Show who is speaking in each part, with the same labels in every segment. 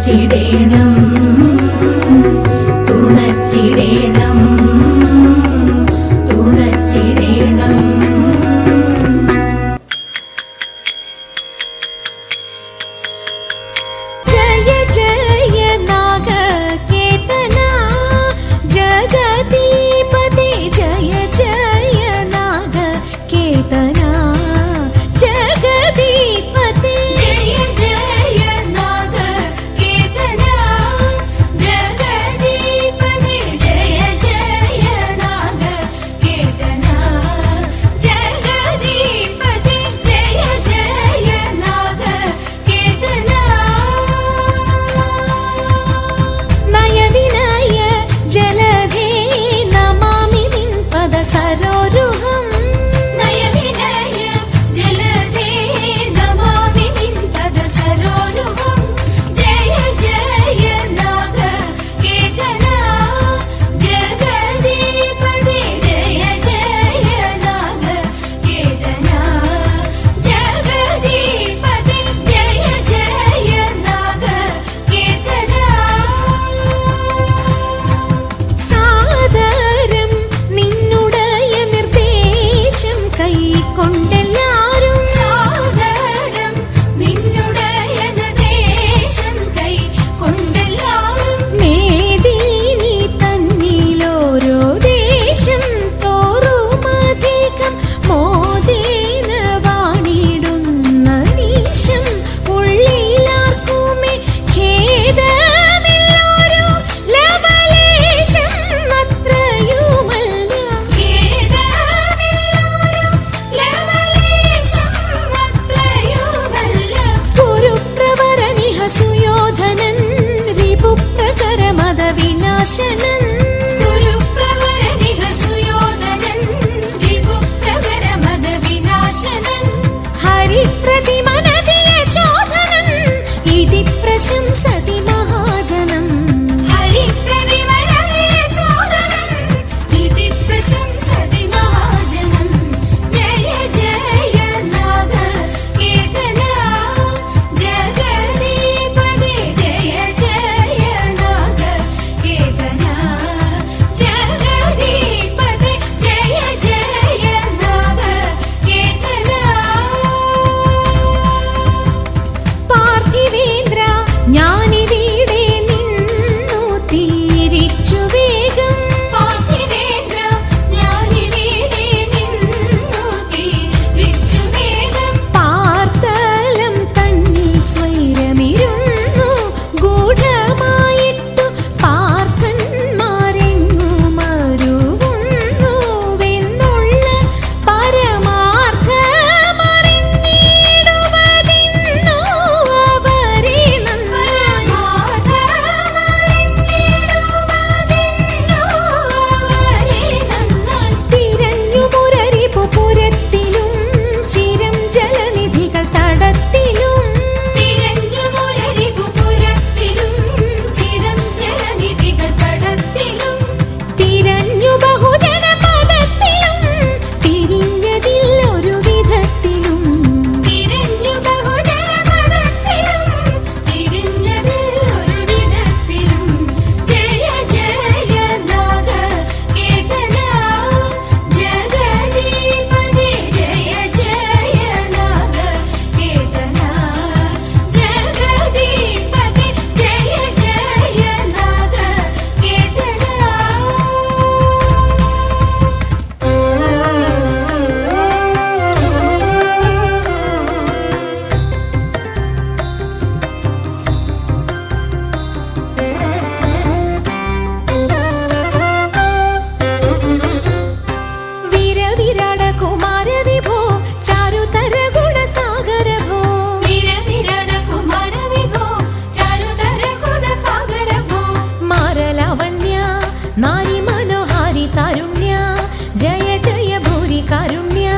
Speaker 1: തുണച്ചിടേണം തുണച്ചിടേണം തുണച്ചിടേണം.
Speaker 2: ജയ ജയ നാഗകേതന ജഗദീപതി ജയ ജയ നാഗകേതന ജഗദീപതി ജയ ജയ നാഗകേതന ജഗദീപതി ജയ ജയ നാഗകേതന ജഗദീപതി ജയ ജയ നാഗകേതന. നയവിനയ ജലധേ നമാമി നിൻ പദ സരോരുഹം നയവിനയ ജലധേ നമാമി നിൻ പദ സരോരുഹം ജയ ജയ നാഗകേതന ജഗദീപതി ജയ ജയ നാഗകേതന ജഗദീപതി ജയ ജയ നാഗകേതന. സാദരം നിന്നുടയ നിർദ്ദേശം കൈക്കൊണ്ടെല്ലാരും സാദരം നിന്നുടയ നിർദ്ദേശം കൈക്കൊണ്ടെല്ലാരും മേദിനി തന്നിലോരോ ദേശം തോറുമധികം മോദേന വാണിടുന്ന നീശം ഉള്ളിലാർക്കുമേ ഖേദമില്ലോരു ലവലേശം അത്രയുമല്ല ഖേദമില്ലോരു ലവലേശം അത്രയുമല്ല. കുരുപ്രവരനിഹ സുയോധനൻ റിപുപ്രകരമദ വിനാശനൻ കുരുപ്രവരനിഹ സുയോധനൻ റിപുപ്രകരമദ വിനാശനൻ ഹരിപ്രതിമനതി യശോധനൻ ഇതി പ്രശംസതി മഹാജനം ഹരിപ്രതിമനതി യശോധനൻ ഇതി പ്രശംസതി മഹാജനം. ജയ ജയ നാഗകേതന ജഗദീപതി ജയ ജയ നാഗകേതന ജഗദീപതി ജയ ജയ നാഗകേതന. പാർത്ഥിവേന്ദ്ര ഞാനിവിടെ നിന്നു തിരിച്ചു വേഗം പാർത്ഥിവേന്ദ്ര ഞാനിവിടെ നിന്നു തിരിച്ചു വേഗം. പാർത്തലം തന്നിൽ സ്വൈരമിരുന്നു ഗൂഢമായിട്ടു പാർത്ഥന്മാരെങ്ങുമരുവുന്നുവെന്നുള്ള പരമാർത്ഥമറിഞ്ഞിടുവതിന്നു അവരെ തിരഞ്ഞു മുരരിപു പുരത്തിലും ചിരം ജലനിധികൾ തടത്തിലും തിരഞ്ഞു മുരരിപു പുരത്തിലും ചിരം ജലനിധികൾ തടത്തിലും തിരഞ്ഞു ബഹുജന പദത്തിലും തിരിഞ്ഞതില്ലൊരു വിധത്തിലും തിരഞ്ഞു ബഹുജന പദത്തിലും തിരിഞ്ഞതില്ലൊരു വിധത്തിലും. ജയ ജയ നാഗകേതന ജഗദീപതി ജയ ജയ നാഗകേതന ജഗദീപതി ജയ ജയ നാഗകേതന. വീരവിരാട കുമാര വിഭോ ചാരുതര ഗുണസാഗര ഭോ വീരവിരാട കുമാര വിഭോ ചാരുതര ഗുണസാഗര ഭോ മാരലാവണ്യ നാരി മനോഹാരി താരുണ്യ ജയ ജയ ഭൂരി കാരുണ്യ.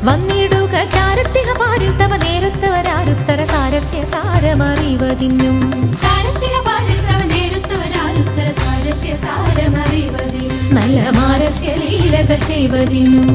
Speaker 2: വന്നിടുക ചാരത്തിഹ പാരിൽ തവ നേരുത്തവരാരുത്തര സാരസ്യ സാരമറിവതിന്നും ചാരത്തിഹ പാരിൽ തവ നേരുത്തവരാരുത്തര സാരസ്യ സാരമറിവതിനും നല്ല മാരസ്യ ലീലകൾ ചെയ്വതിനും.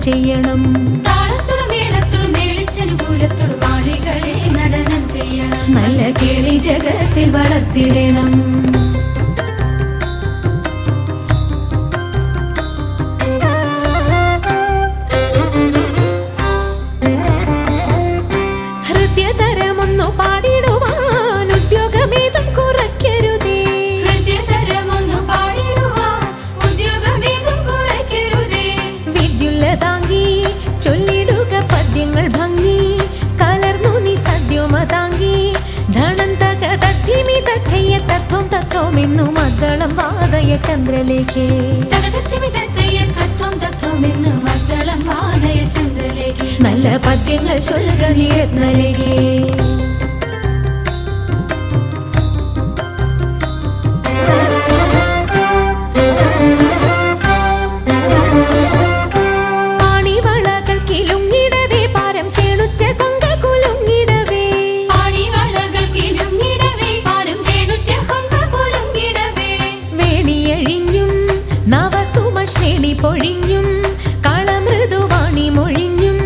Speaker 2: ചെയ്യണം.
Speaker 1: താളത്തോടും മേളത്തോടും മേളിച്ചനുകൂലത്തോടും ആളികളെ നടനം ചെയ്യണം.
Speaker 2: നല്ല കേളി ജഗത്തിൽ വളർത്തിടണം. ഹൃദയതരമൊന്നു പാടിടുവാൻ ഉദ്യോഗമേതും കുറയ്ക്കരുതേ.
Speaker 1: ഹൃദയതരമൊന്നു പാടിടുവാൻ ഉദ്യോഗമേതും കുറയ്ക്കരുതേ.
Speaker 2: വിദ്യുല്ലതാങ്കി ചൊല്ലിടുക പദ്യങ്ങൾ ഭംഗി കലർന്നു നീ സദ്യമതാങ്കി ധനം തക തദ്ധിമി തഥയ്യ തത്വം തത്വമെന്നു മദ്ദളം വാദയ ചന്ദ്രലേഖേ.
Speaker 1: തത്വമെന്ന് മദ്ദളം വാദയ ചന്ദ്രലേഖേ.
Speaker 2: നല്ല പദ്യങ്ങൾ ചൊല്ലുക നീ രത്നലേഖേ. പാണിവളകൾ കിലുങ്ങിടവേ പാരം ചേണുറ്റ കൊങ്ക കുലുങ്ങിടവേ.
Speaker 1: പാണിവളകൾ കിലുങ്ങിടവേ പാരം ചേണുറ്റ കൊങ്ക കുലുങ്ങിടവേ.
Speaker 2: വേണിയഴിഞ്ഞും നവസുമശ്രേണി പൊഴിഞ്ഞും കളമൃദുവാണി മൊഴിഞ്ഞും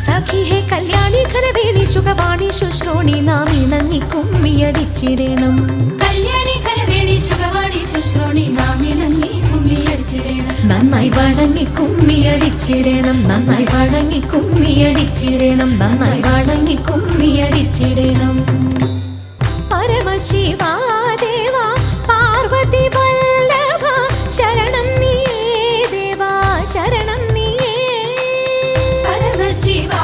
Speaker 2: സഖിഹേ കല്യാണി ഘനവേണി ശുഖവാണി ശുശ്രോണി നാം ഇണങ്ങി കുമ്മിയടിച്ചിടണം.
Speaker 1: കല്യാണി ഘനവേണി സുഖവാണി ശുശ്രോണി നാം ഇണങ്ങി കുമ്മിയടിച്ചിടണം.
Speaker 2: നന്നായി വണങ്ങി കുമ്മിയടിച്ചിടണം. നന്നായി വണങ്ങി കുമ്മിയടിച്ചിടണം. നന്നായി വണങ്ങി കുമ്മിയടിച്ചിടണം. പരമശിവാ ദേവാ പാർവതി വല്ലഭ ശരണം നീയേ ദേവാ ശരണം നീയേ.
Speaker 1: പരമശിവാ